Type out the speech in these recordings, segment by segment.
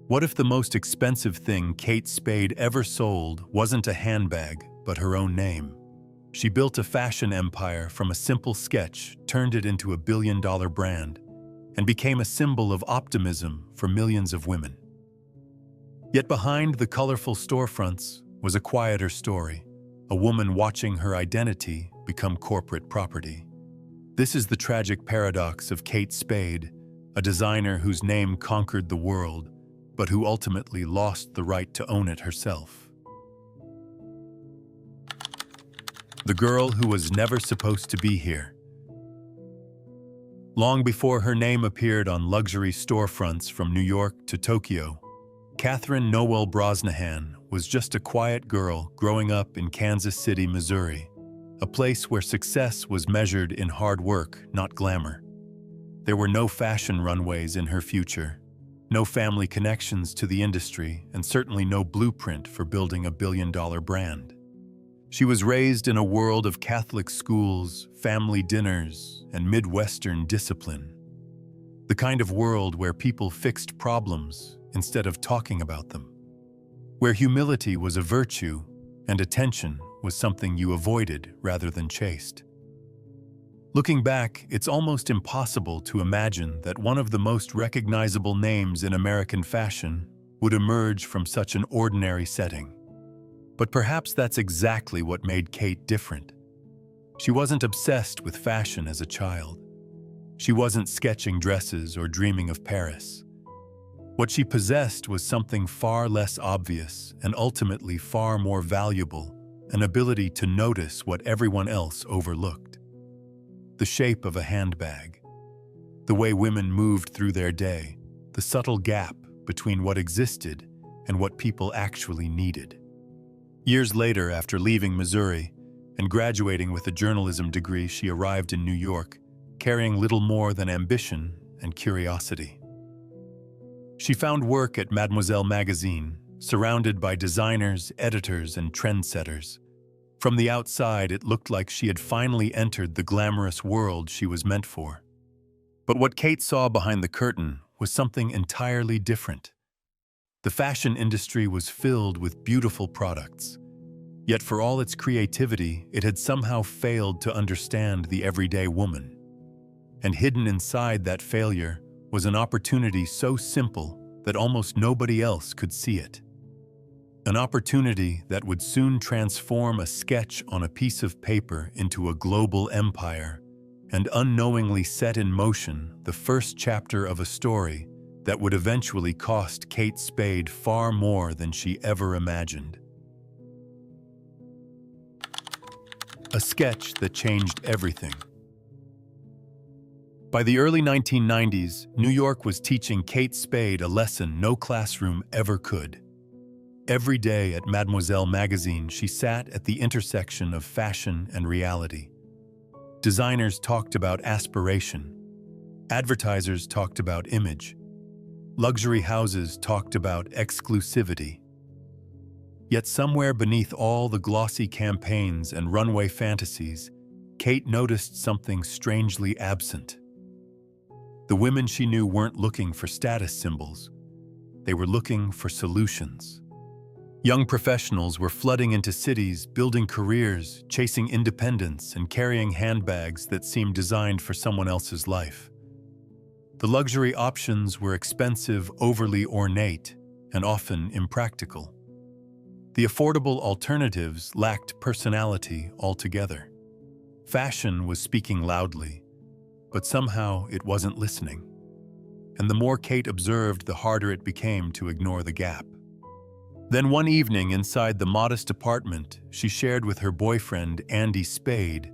What if the most expensive thing Kate Spade ever sold wasn't a handbag, but her own name? She built a fashion empire from a simple sketch, turned it into a billion-dollar brand, and became a symbol of optimism for millions of women. Yet behind the colorful storefronts was a quieter story, a woman watching her identity become corporate property. This is the tragic paradox of Kate Spade, a designer whose name conquered the world, but who ultimately lost the right to own it herself. The girl who was never supposed to be here. Long before her name appeared on luxury storefronts from New York to Tokyo, Catherine Noel Brosnahan was just a quiet girl growing up in Kansas City, Missouri, a place where success was measured in hard work, not glamour. There were no fashion runways in her future, no family connections to the industry, and certainly no blueprint for building a billion-dollar brand. She was raised in a world of Catholic schools, family dinners, and Midwestern discipline. The kind of world where people fixed problems instead of talking about them. Where humility was a virtue and attention was something you avoided rather than chased. Looking back, it's almost impossible to imagine that one of the most recognizable names in American fashion would emerge from such an ordinary setting. But perhaps that's exactly what made Kate different. She wasn't obsessed with fashion as a child. She wasn't sketching dresses or dreaming of Paris. What she possessed was something far less obvious and ultimately far more valuable, an ability to notice what everyone else overlooked. The shape of a handbag, the way women moved through their day, the subtle gap between what existed and what people actually needed. Years later, after leaving Missouri and graduating with a journalism degree, she arrived in New York, carrying little more than ambition and curiosity. She found work at Mademoiselle magazine, surrounded by designers, editors, and trendsetters. From the outside, it looked like she had finally entered the glamorous world she was meant for. But what Kate saw behind the curtain was something entirely different. The fashion industry was filled with beautiful products. Yet for all its creativity, it had somehow failed to understand the everyday woman. And hidden inside that failure was an opportunity so simple that almost nobody else could see it. An opportunity that would soon transform a sketch on a piece of paper into a global empire and unknowingly set in motion the first chapter of a story that would eventually cost Kate Spade far more than she ever imagined. A sketch that changed everything. By the early 1990s, New York was teaching Kate Spade a lesson no classroom ever could. Every day at Mademoiselle magazine, she sat at the intersection of fashion and reality. Designers talked about aspiration. Advertisers talked about image. Luxury houses talked about exclusivity. Yet somewhere beneath all the glossy campaigns and runway fantasies, Kate noticed something strangely absent. The women she knew weren't looking for status symbols. They were looking for solutions. Young professionals were flooding into cities, building careers, chasing independence, and carrying handbags that seemed designed for someone else's life. The luxury options were expensive, overly ornate, and often impractical. The affordable alternatives lacked personality altogether. Fashion was speaking loudly, but somehow it wasn't listening. And the more Kate observed, the harder it became to ignore the gap. Then one evening inside the modest apartment she shared with her boyfriend, Andy Spade,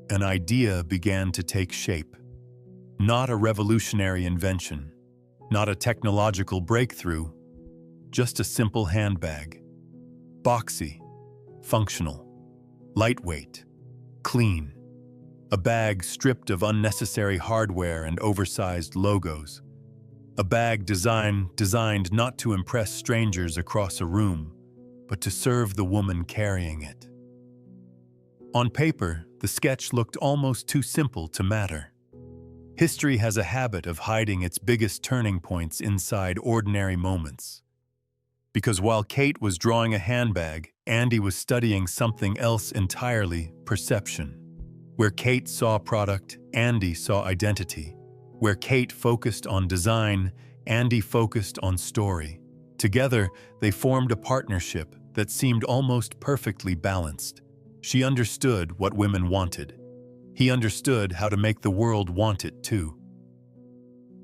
an idea began to take shape. Not a revolutionary invention, not a technological breakthrough, just a simple handbag. Boxy, functional, lightweight, clean. A bag stripped of unnecessary hardware and oversized logos. A bag designed not to impress strangers across a room, but to serve the woman carrying it. On paper, the sketch looked almost too simple to matter. History has a habit of hiding its biggest turning points inside ordinary moments. Because while Kate was drawing a handbag, Andy was studying something else entirely: perception. Where Kate saw product, Andy saw identity. Where Kate focused on design, Andy focused on story. Together, they formed a partnership that seemed almost perfectly balanced. She understood what women wanted. He understood how to make the world want it too.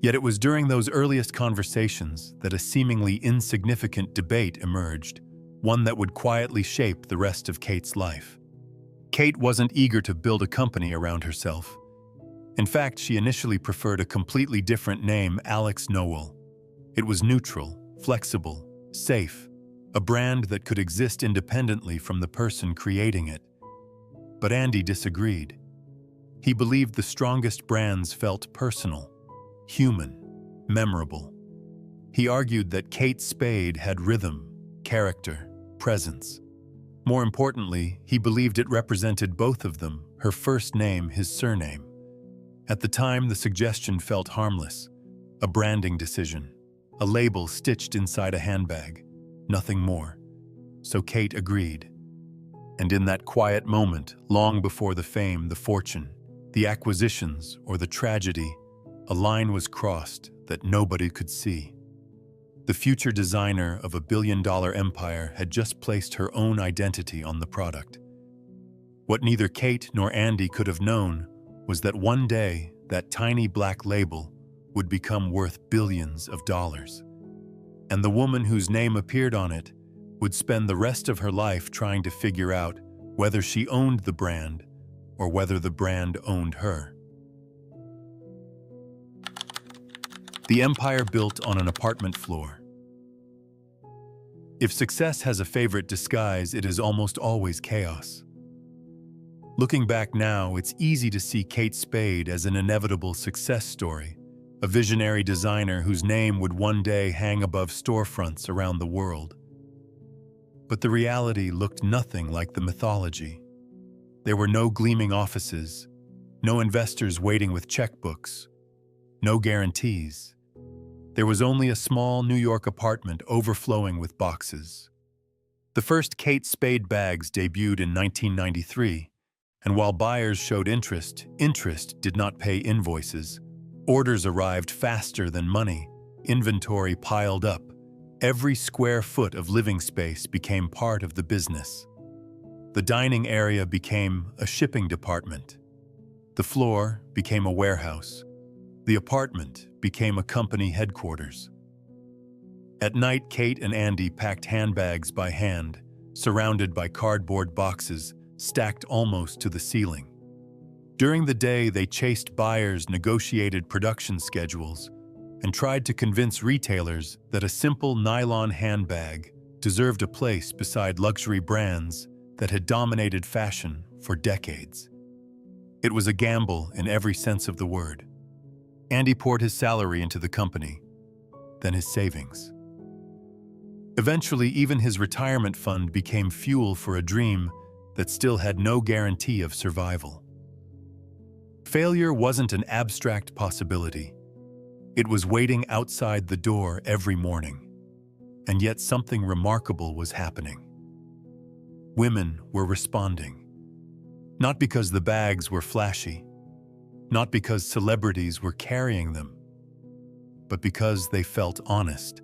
Yet it was during those earliest conversations that a seemingly insignificant debate emerged, one that would quietly shape the rest of Kate's life. Kate wasn't eager to build a company around herself. In fact, she initially preferred a completely different name: Alex Noel. It was neutral, flexible, safe, a brand that could exist independently from the person creating it. But Andy disagreed. He believed the strongest brands felt personal, human, memorable. He argued that Kate Spade had rhythm, character, presence. More importantly, he believed it represented both of them: her first name, his surname. At the time, the suggestion felt harmless, a branding decision, a label stitched inside a handbag, nothing more. So Kate agreed. And in that quiet moment, long before the fame, the fortune, the acquisitions, or the tragedy, a line was crossed that nobody could see. The future designer of a billion-dollar empire had just placed her own identity on the product. What neither Kate nor Andy could have known was that one day, that tiny black label would become worth billions of dollars. And the woman whose name appeared on it would spend the rest of her life trying to figure out whether she owned the brand or whether the brand owned her. The empire built on an apartment floor. If success has a favorite disguise, it is almost always chaos. Looking back now, it's easy to see Kate Spade as an inevitable success story, a visionary designer whose name would one day hang above storefronts around the world. But the reality looked nothing like the mythology. There were no gleaming offices, no investors waiting with checkbooks, no guarantees. There was only a small New York apartment overflowing with boxes. The first Kate Spade bags debuted in 1993, and while buyers showed interest did not pay invoices. Orders arrived faster than money. Inventory piled up. Every square foot of living space became part of the business. The dining area became a shipping department. The floor became a warehouse. The apartment became a company headquarters. At night, Kate and Andy packed handbags by hand, surrounded by cardboard boxes stacked almost to the ceiling. During the day, they chased buyers, negotiated production schedules, and tried to convince retailers that a simple nylon handbag deserved a place beside luxury brands that had dominated fashion for decades. It was a gamble in every sense of the word. Andy poured his salary into the company, then his savings. Eventually, even his retirement fund became fuel for a dream that still had no guarantee of survival. Failure wasn't an abstract possibility. It was waiting outside the door every morning. And yet something remarkable was happening. Women were responding. Not because the bags were flashy, not because celebrities were carrying them, but because they felt honest.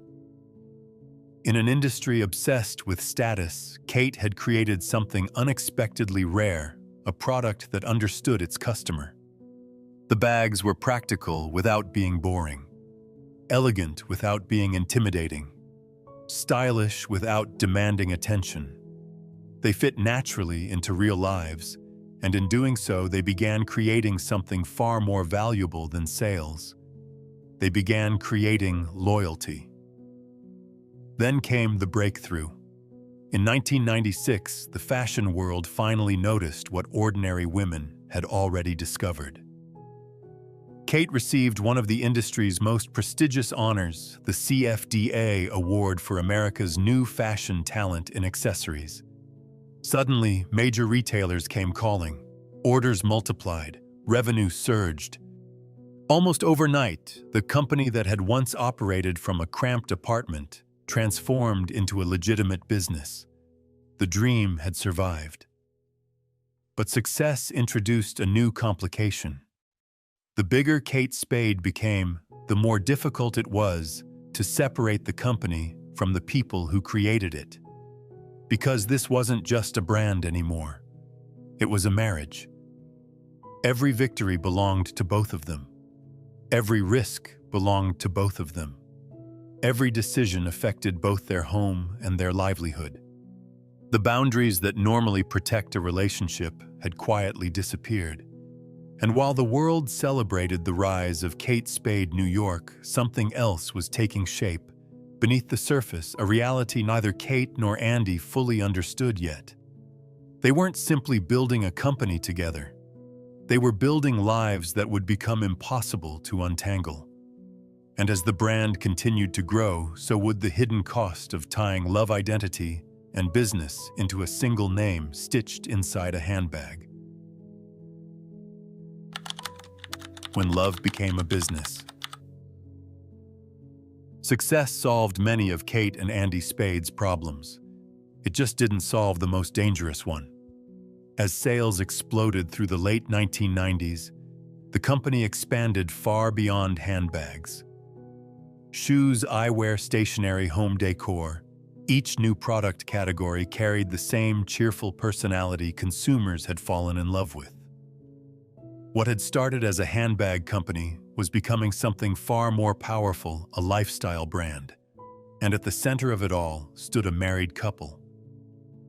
In an industry obsessed with status, Kate had created something unexpectedly rare, a product that understood its customer. The bags were practical without being boring, elegant without being intimidating, stylish without demanding attention. They fit naturally into real lives, and in doing so, they began creating something far more valuable than sales. They began creating loyalty. Then came the breakthrough. In 1996, the fashion world finally noticed what ordinary women had already discovered. Kate received one of the industry's most prestigious honors, the CFDA Award for America's New Fashion Talent in Accessories. Suddenly, major retailers came calling. Orders multiplied, revenue surged. Almost overnight, the company that had once operated from a cramped apartment transformed into a legitimate business. The dream had survived. But success introduced a new complication. The bigger Kate Spade became, the more difficult it was to separate the company from the people who created it. Because this wasn't just a brand anymore. It was a marriage. Every victory belonged to both of them. Every risk belonged to both of them. Every decision affected both their home and their livelihood. The boundaries that normally protect a relationship had quietly disappeared. And while the world celebrated the rise of Kate Spade New York, something else was taking shape. Beneath the surface, a reality neither Kate nor Andy fully understood yet. They weren't simply building a company together. They were building lives that would become impossible to untangle. And as the brand continued to grow, so would the hidden cost of tying love identity and business into a single name stitched inside a handbag. When love became a business. Success solved many of Kate and Andy Spade's problems. It just didn't solve the most dangerous one. As sales exploded through the late 1990s, the company expanded far beyond handbags. Shoes, eyewear, stationery, home decor, each new product category carried the same cheerful personality consumers had fallen in love with. What had started as a handbag company was becoming something far more powerful, a lifestyle brand. And at the center of it all stood a married couple.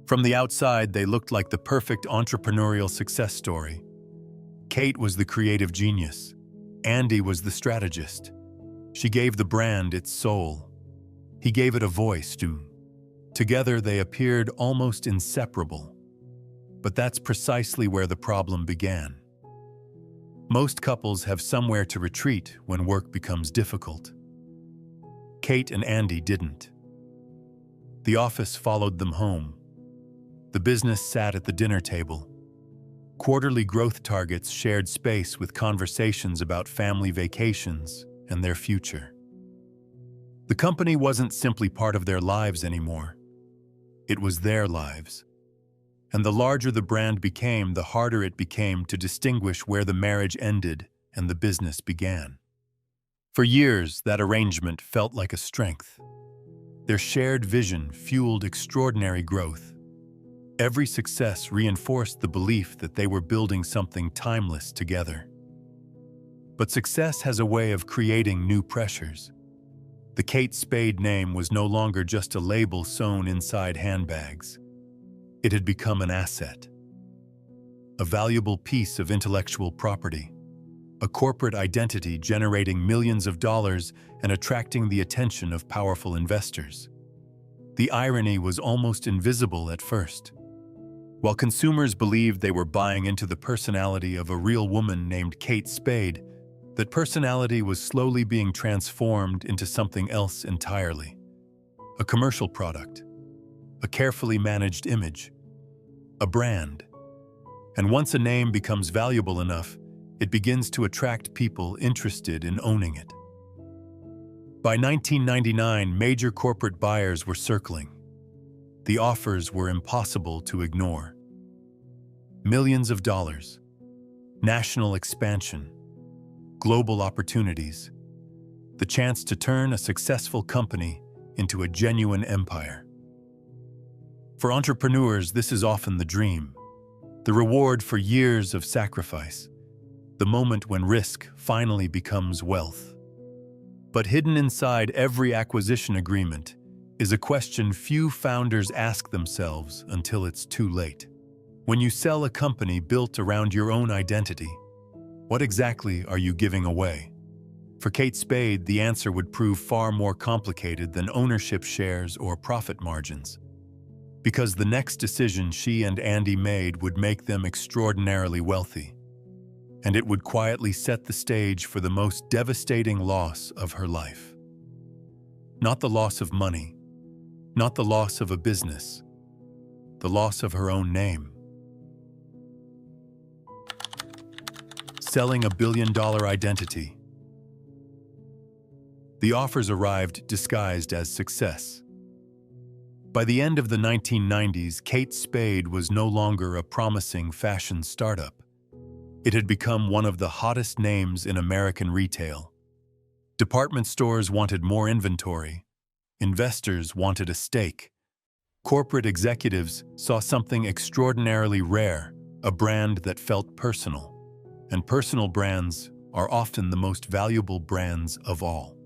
From the outside, they looked like the perfect entrepreneurial success story. Kate was the creative genius. Andy was the strategist. She gave the brand its soul. He gave it a voice, too. Together, they appeared almost inseparable. But that's precisely where the problem began. Most couples have somewhere to retreat when work becomes difficult. Kate and Andy didn't. The office followed them home. The business sat at the dinner table. Quarterly growth targets shared space with conversations about family vacations and their future. The company wasn't simply part of their lives anymore. It was their lives. And the larger the brand became, the harder it became to distinguish where the marriage ended and the business began. For years, that arrangement felt like a strength. Their shared vision fueled extraordinary growth. Every success reinforced the belief that they were building something timeless together. But success has a way of creating new pressures. The Kate Spade name was no longer just a label sewn inside handbags. It had become an asset, a valuable piece of intellectual property, a corporate identity generating millions of dollars and attracting the attention of powerful investors. The irony was almost invisible at first. While consumers believed they were buying into the personality of a real woman named Kate Spade, that personality was slowly being transformed into something else entirely. A commercial product, a carefully managed image, a brand. And once a name becomes valuable enough, it begins to attract people interested in owning it. By 1999, major corporate buyers were circling. The offers were impossible to ignore. Millions of dollars, national expansion, global opportunities, the chance to turn a successful company into a genuine empire. For entrepreneurs, this is often the dream, the reward for years of sacrifice, the moment when risk finally becomes wealth. But hidden inside every acquisition agreement is a question few founders ask themselves until it's too late. When you sell a company built around your own identity, what exactly are you giving away? For Kate Spade, the answer would prove far more complicated than ownership shares or profit margins. Because the next decision she and Andy made would make them extraordinarily wealthy. And it would quietly set the stage for the most devastating loss of her life. Not the loss of money, not the loss of a business, the loss of her own name. Selling a billion-dollar identity, The offers arrived disguised as success. By the end of the 1990s, Kate Spade was no longer a promising fashion startup. It had become one of the hottest names in American retail. Department stores wanted more inventory. Investors wanted a stake. Corporate executives saw something extraordinarily rare, a brand that felt personal. And personal brands are often the most valuable brands of all.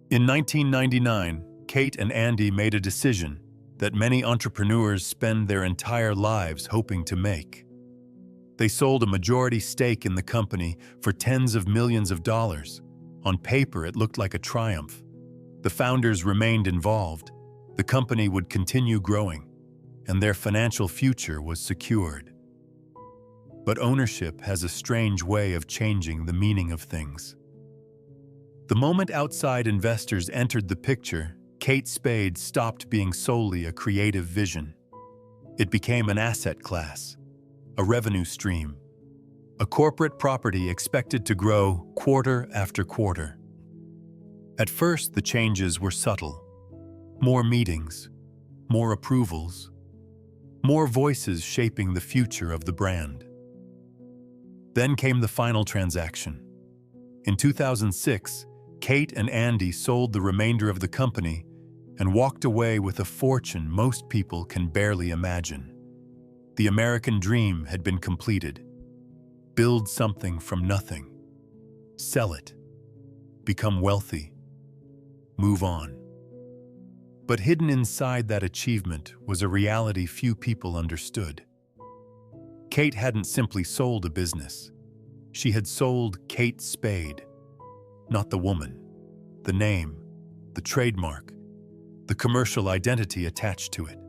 In 1999, Kate and Andy made a decision that many entrepreneurs spend their entire lives hoping to make. They sold a majority stake in the company for tens of millions of dollars. On paper, it looked like a triumph. The founders remained involved. The company would continue growing, and their financial future was secured. But ownership has a strange way of changing the meaning of things. The moment outside investors entered the picture, Kate Spade stopped being solely a creative vision. It became an asset class, a revenue stream, a corporate property expected to grow quarter after quarter. At first, the changes were subtle. More meetings, more approvals, more voices shaping the future of the brand. Then came the final transaction. In 2006, Kate and Andy sold the remainder of the company and walked away with a fortune most people can barely imagine. The American dream had been completed. Build something from nothing. Sell it. Become wealthy. Move on. But hidden inside that achievement was a reality few people understood. Kate hadn't simply sold a business. She had sold Kate Spade. Not the woman, the name, the trademark, the commercial identity attached to it.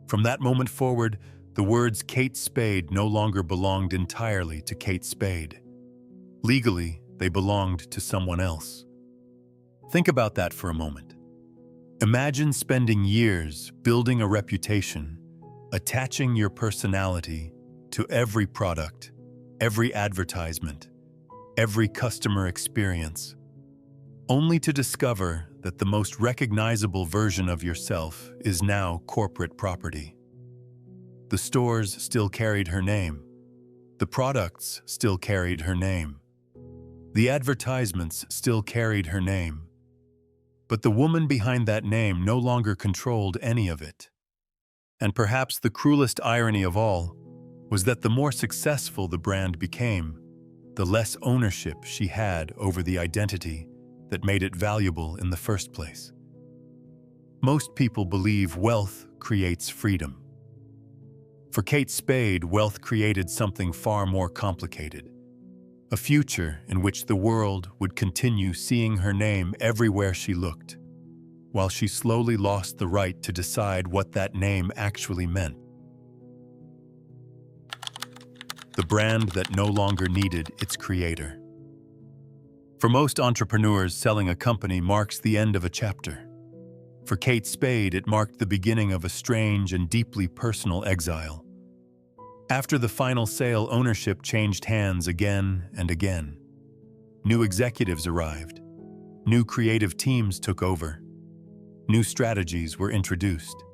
From that moment forward, the words Kate Spade no longer belonged entirely to Kate Spade. Legally, they belonged to someone else. Think about that for a moment. Imagine spending years building a reputation, attaching your personality to every product, every advertisement, every customer experience, only to discover that the most recognizable version of yourself is now corporate property. The stores still carried her name. The products still carried her name. The advertisements still carried her name. But the woman behind that name no longer controlled any of it. And perhaps the cruelest irony of all was that the more successful the brand became, the less ownership she had over the identity that made it valuable in the first place. Most people believe wealth creates freedom. For Kate Spade, wealth created something far more complicated. A future in which the world would continue seeing her name everywhere she looked, while she slowly lost the right to decide what that name actually meant. The brand that no longer needed its creator. For most entrepreneurs, selling a company marks the end of a chapter. For Kate Spade, it marked the beginning of a strange and deeply personal exile. After the final sale, ownership changed hands again and again. New executives arrived. New creative teams took over. New strategies were introduced.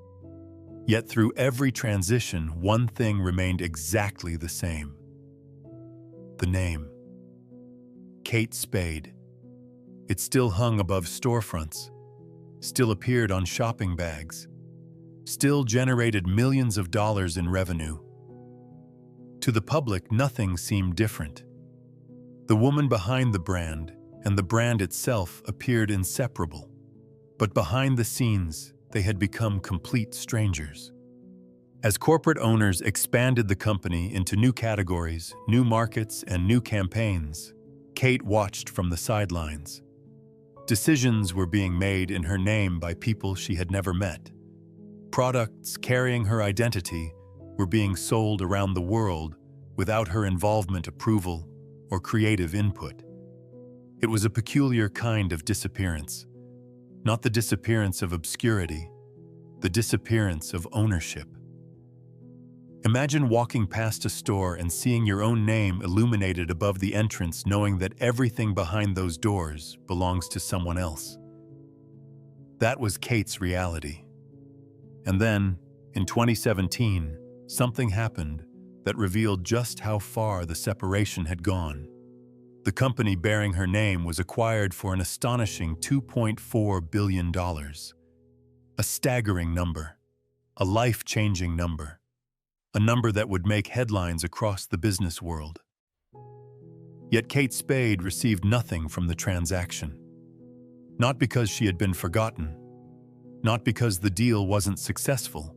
Yet through every transition, one thing remained exactly the same. The name. Kate Spade. It still hung above storefronts, still appeared on shopping bags, still generated millions of dollars in revenue. To the public, nothing seemed different. The woman behind the brand and the brand itself appeared inseparable, but behind the scenes, they had become complete strangers. As corporate owners expanded the company into new categories, new markets, and new campaigns, Kate watched from the sidelines. Decisions were being made in her name by people she had never met. Products carrying her identity were being sold around the world without her involvement, approval, or creative input. It was a peculiar kind of disappearance. Not the disappearance of obscurity, the disappearance of ownership. Imagine walking past a store and seeing your own name illuminated above the entrance, knowing that everything behind those doors belongs to someone else. That was Kate's reality. And then, in 2017, something happened that revealed just how far the separation had gone. The company bearing her name was acquired for an astonishing $2.4 billion. A staggering number, a life-changing number, a number that would make headlines across the business world. Yet Kate Spade received nothing from the transaction. Not because she had been forgotten, not because the deal wasn't successful,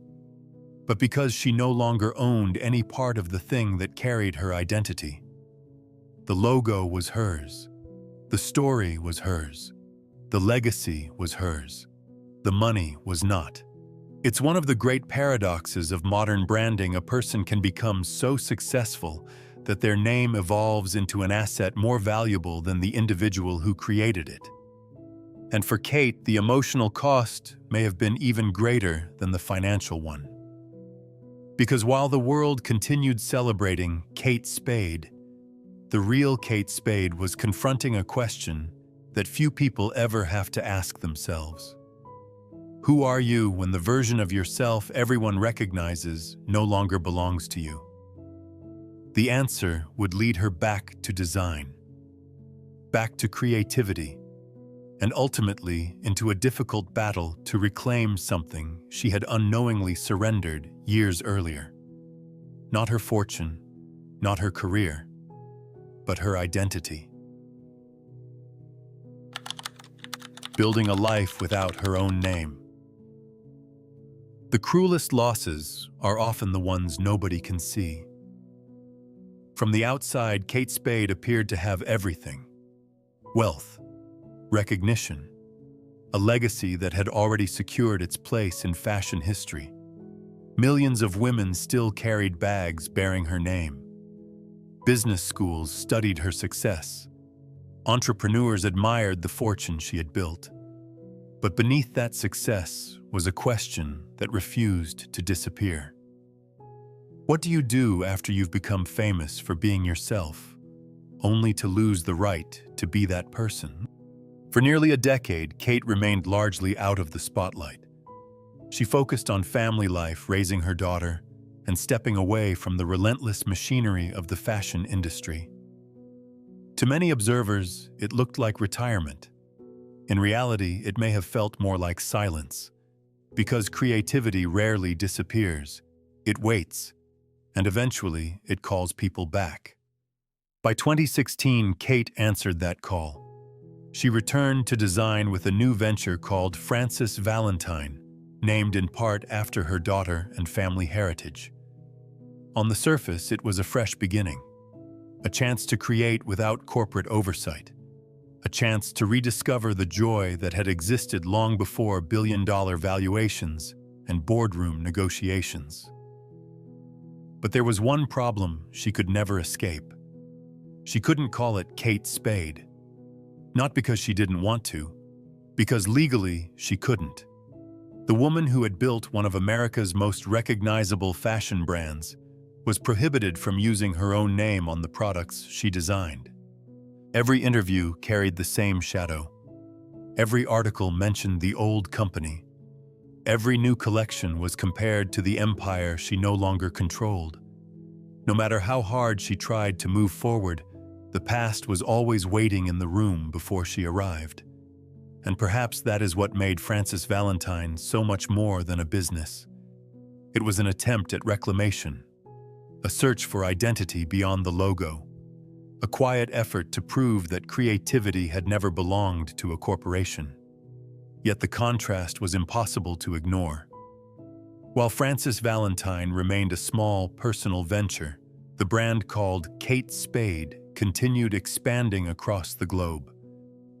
but because she no longer owned any part of the thing that carried her identity. The logo was hers. The story was hers. The legacy was hers. The money was not. It's one of the great paradoxes of modern branding. A person can become so successful that their name evolves into an asset more valuable than the individual who created it. And for Kate, the emotional cost may have been even greater than the financial one. Because while the world continued celebrating Kate Spade, the real Kate Spade was confronting a question that few people ever have to ask themselves. Who are you when the version of yourself everyone recognizes no longer belongs to you? The answer would lead her back to design, back to creativity, and ultimately into a difficult battle to reclaim something she had unknowingly surrendered years earlier. Not her fortune, not her career, but her identity. Building a life without her own name. The cruelest losses are often the ones nobody can see. From the outside, Kate Spade appeared to have everything: wealth, recognition, a legacy that had already secured its place in fashion history. Millions of women still carried bags bearing her name. Business schools studied her success. Entrepreneurs admired the fortune she had built. But beneath that success was a question that refused to disappear. What do you do after you've become famous for being yourself, only to lose the right to be that person? For nearly a decade, Kate remained largely out of the spotlight. She focused on family life, raising her daughter, and stepping away from the relentless machinery of the fashion industry. To many observers, it looked like retirement. In reality, it may have felt more like silence, because creativity rarely disappears. It waits, and eventually it calls people back. By 2016, Kate answered that call. She returned to design with a new venture called Frances Valentine, named in part after her daughter and family heritage. On the surface, it was a fresh beginning, a chance to create without corporate oversight, a chance to rediscover the joy that had existed long before billion-dollar valuations and boardroom negotiations. But there was one problem she could never escape. She couldn't call it Kate Spade. Not because she didn't want to, because legally she couldn't. The woman who had built one of America's most recognizable fashion brands was prohibited from using her own name on the products she designed. Every interview carried the same shadow. Every article mentioned the old company. Every new collection was compared to the empire she no longer controlled. No matter how hard she tried to move forward, the past was always waiting in the room before she arrived. And perhaps that is what made Frances Valentine so much more than a business. It was an attempt at reclamation, a search for identity beyond the logo, a quiet effort to prove that creativity had never belonged to a corporation. Yet the contrast was impossible to ignore. While Frances Valentine remained a small, personal venture, the brand called Kate Spade continued expanding across the globe.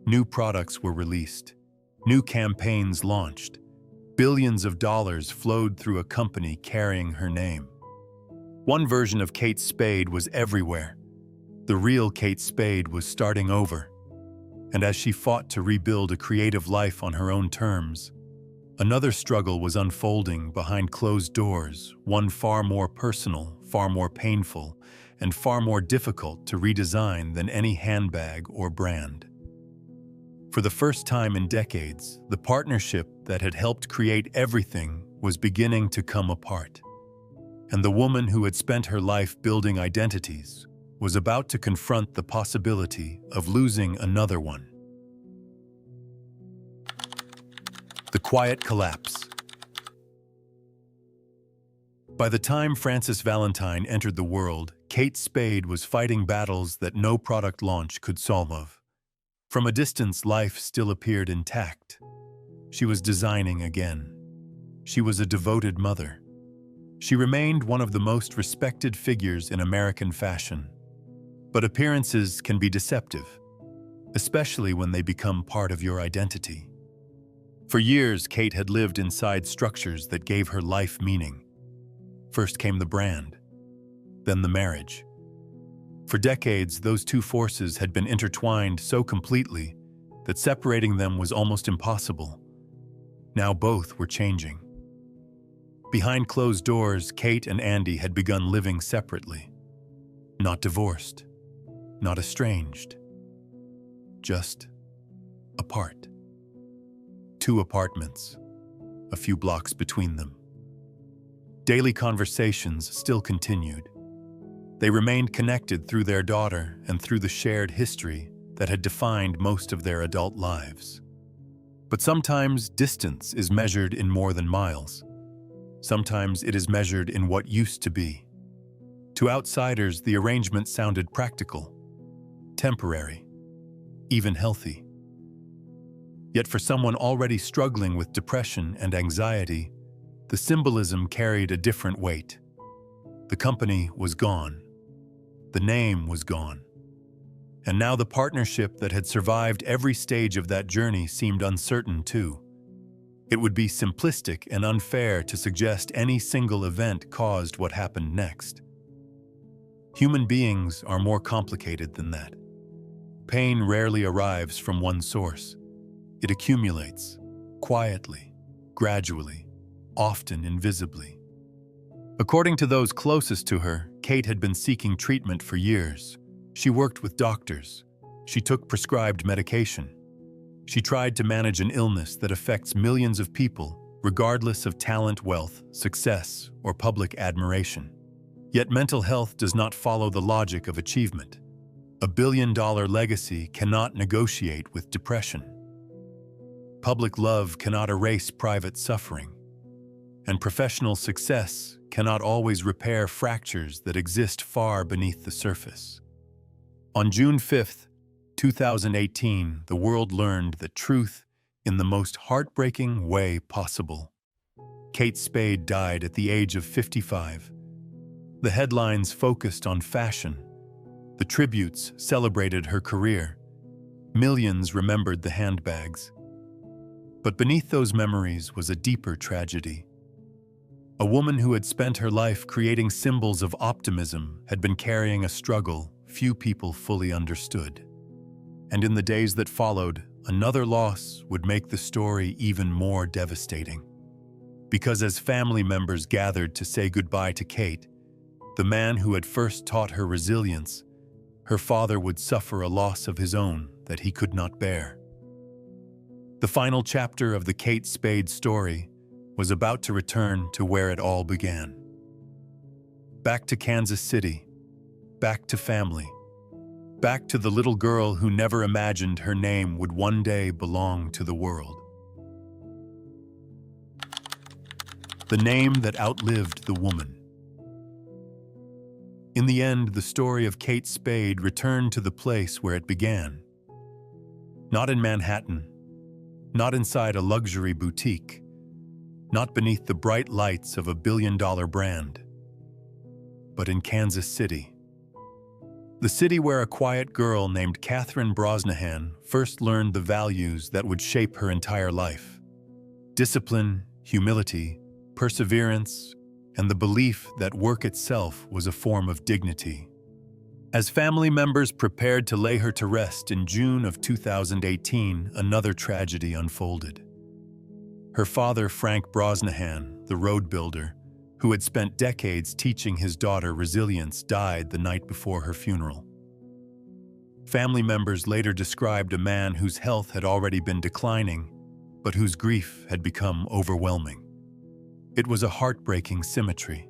New products were released, new campaigns launched, billions of dollars flowed through a company carrying her name. One version of Kate Spade was everywhere. The real Kate Spade was starting over. And as she fought to rebuild a creative life on her own terms, Another struggle was unfolding behind closed doors, one far more personal, far more painful, and far more difficult to redesign than any handbag or brand. For the first time in decades, the partnership that had helped create everything was beginning to come apart. And the woman who had spent her life building identities was about to confront the possibility of losing another one. The quiet collapse. By the time Frances Valentine entered the world, Kate Spade was fighting battles that no product launch could solve. From a distance, life still appeared intact. She was designing again. She was a devoted mother. She remained one of the most respected figures in American fashion. But appearances can be deceptive, especially when they become part of your identity. For years, Kate had lived inside structures that gave her life meaning. First came the brand, then the marriage. For decades, those two forces had been intertwined so completely that separating them was almost impossible. Now both were changing. Behind closed doors, Kate and Andy had begun living separately. Not divorced, not estranged, just apart. 2 apartments, a few blocks between them. Daily conversations still continued. They remained connected through their daughter and through the shared history that had defined most of their adult lives. But sometimes distance is measured in more than miles. Sometimes it is measured in what used to be. To outsiders, the arrangement sounded practical, temporary, even healthy. Yet for someone already struggling with depression and anxiety, the symbolism carried a different weight. The company was gone. The name was gone. And now the partnership that had survived every stage of that journey seemed uncertain too. It would be simplistic and unfair to suggest any single event caused what happened next. Human beings are more complicated than that. Pain rarely arrives from one source. It accumulates, quietly, gradually, often invisibly. According to those closest to her, Kate had been seeking treatment for years. She worked with doctors. She took prescribed medication. She tried to manage an illness that affects millions of people, regardless of talent, wealth, success, or public admiration. Yet mental health does not follow the logic of achievement. A billion-dollar legacy cannot negotiate with depression. Public love cannot erase private suffering. And professional success cannot always repair fractures that exist far beneath the surface. On June 5th, 2018, the world learned the truth in the most heartbreaking way possible. Kate Spade died at the age of 55. The headlines focused on fashion. The tributes celebrated her career. Millions remembered the handbags. But beneath those memories was a deeper tragedy. A woman who had spent her life creating symbols of optimism had been carrying a struggle few people fully understood. And in the days that followed, another loss would make the story even more devastating. Because as family members gathered to say goodbye to Kate, the man who had first taught her resilience, her father would suffer a loss of his own that he could not bear. The final chapter of the Kate Spade story was about to return to where it all began. Back to Kansas City, back to family, back to the little girl who never imagined her name would one day belong to the world. The name that outlived the woman. In the end, the story of Kate Spade returned to the place where it began. Not in Manhattan, not inside a luxury boutique, not beneath the bright lights of a billion-dollar brand, but in Kansas City. The city where a quiet girl named Catherine Brosnahan first learned the values that would shape her entire life. Discipline, humility, perseverance, and the belief that work itself was a form of dignity. As family members prepared to lay her to rest in June of 2018, another tragedy unfolded. Her father, Frank Brosnahan, the road builder, who had spent decades teaching his daughter resilience, died the night before her funeral. Family members later described a man whose health had already been declining, but whose grief had become overwhelming. It was a heartbreaking symmetry.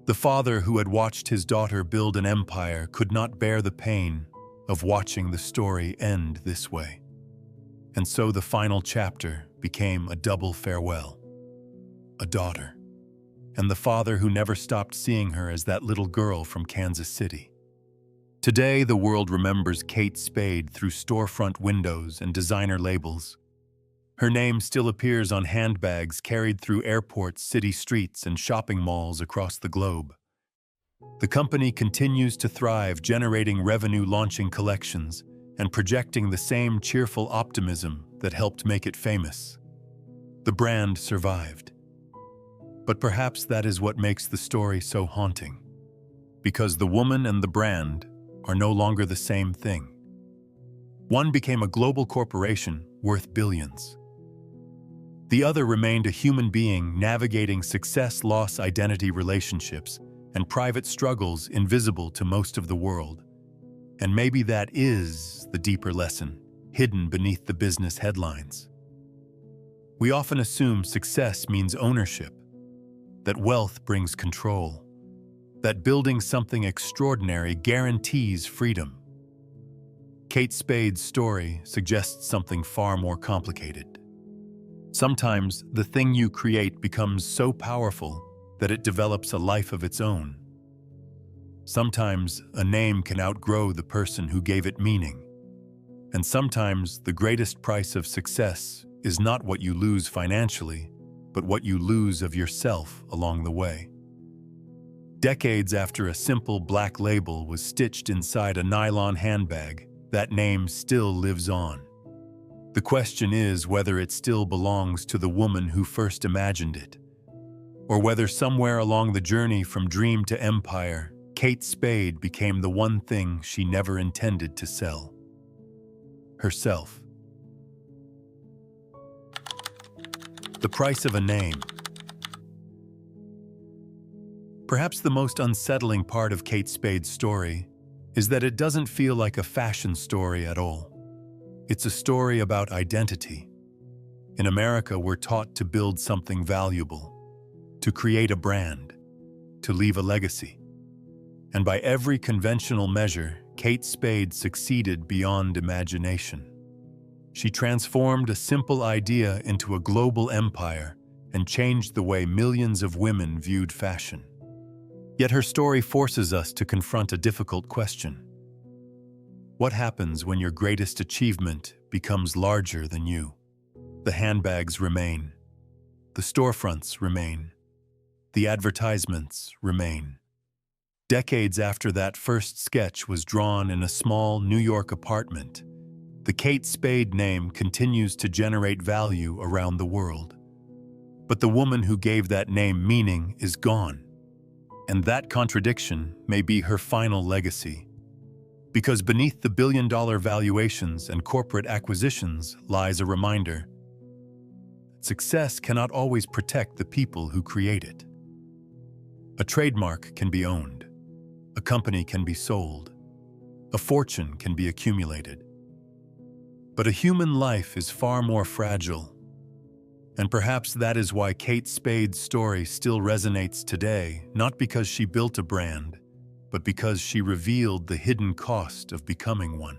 The father who had watched his daughter build an empire could not bear the pain of watching the story end this way. And so the final chapter became a double farewell. A daughter, and the father who never stopped seeing her as that little girl from Kansas City. Today, the world remembers Kate Spade through storefront windows and designer labels. Her name still appears on handbags carried through airports, city streets, and shopping malls across the globe. The company continues to thrive, generating revenue, launching collections, and projecting the same cheerful optimism that helped make it famous. The brand survived. But perhaps that is what makes the story so haunting. Because the woman and the brand are no longer the same thing. One became a global corporation worth billions. The other remained a human being navigating success, loss, identity, relationships, and private struggles invisible to most of the world. And maybe that is the deeper lesson, hidden beneath the business headlines. We often assume success means ownership, that wealth brings control, that building something extraordinary guarantees freedom. Kate Spade's story suggests something far more complicated. Sometimes the thing you create becomes so powerful that it develops a life of its own. Sometimes a name can outgrow the person who gave it meaning. And sometimes the greatest price of success is not what you lose financially, but what you lose of yourself along the way. Decades after a simple black label was stitched inside a nylon handbag, that name still lives on. The question is whether it still belongs to the woman who first imagined it, or whether somewhere along the journey from dream to empire, Kate Spade became the one thing she never intended to sell: herself. The price of a name. Perhaps the most unsettling part of Kate Spade's story is that it doesn't feel like a fashion story at all. It's a story about identity. In America, we're taught to build something valuable, to create a brand, to leave a legacy. And by every conventional measure, Kate Spade succeeded beyond imagination. She transformed a simple idea into a global empire and changed the way millions of women viewed fashion. Yet her story forces us to confront a difficult question. What happens when your greatest achievement becomes larger than you? The handbags remain. The storefronts remain. The advertisements remain. Decades after that first sketch was drawn in a small New York apartment, the Kate Spade name continues to generate value around the world. But the woman who gave that name meaning is gone. And that contradiction may be her final legacy. Because beneath the billion-dollar valuations and corporate acquisitions lies a reminder: success cannot always protect the people who create it. A trademark can be owned. A company can be sold. A fortune can be accumulated. But a human life is far more fragile. And perhaps that is why Kate Spade's story still resonates today, not because she built a brand, but because she revealed the hidden cost of becoming one.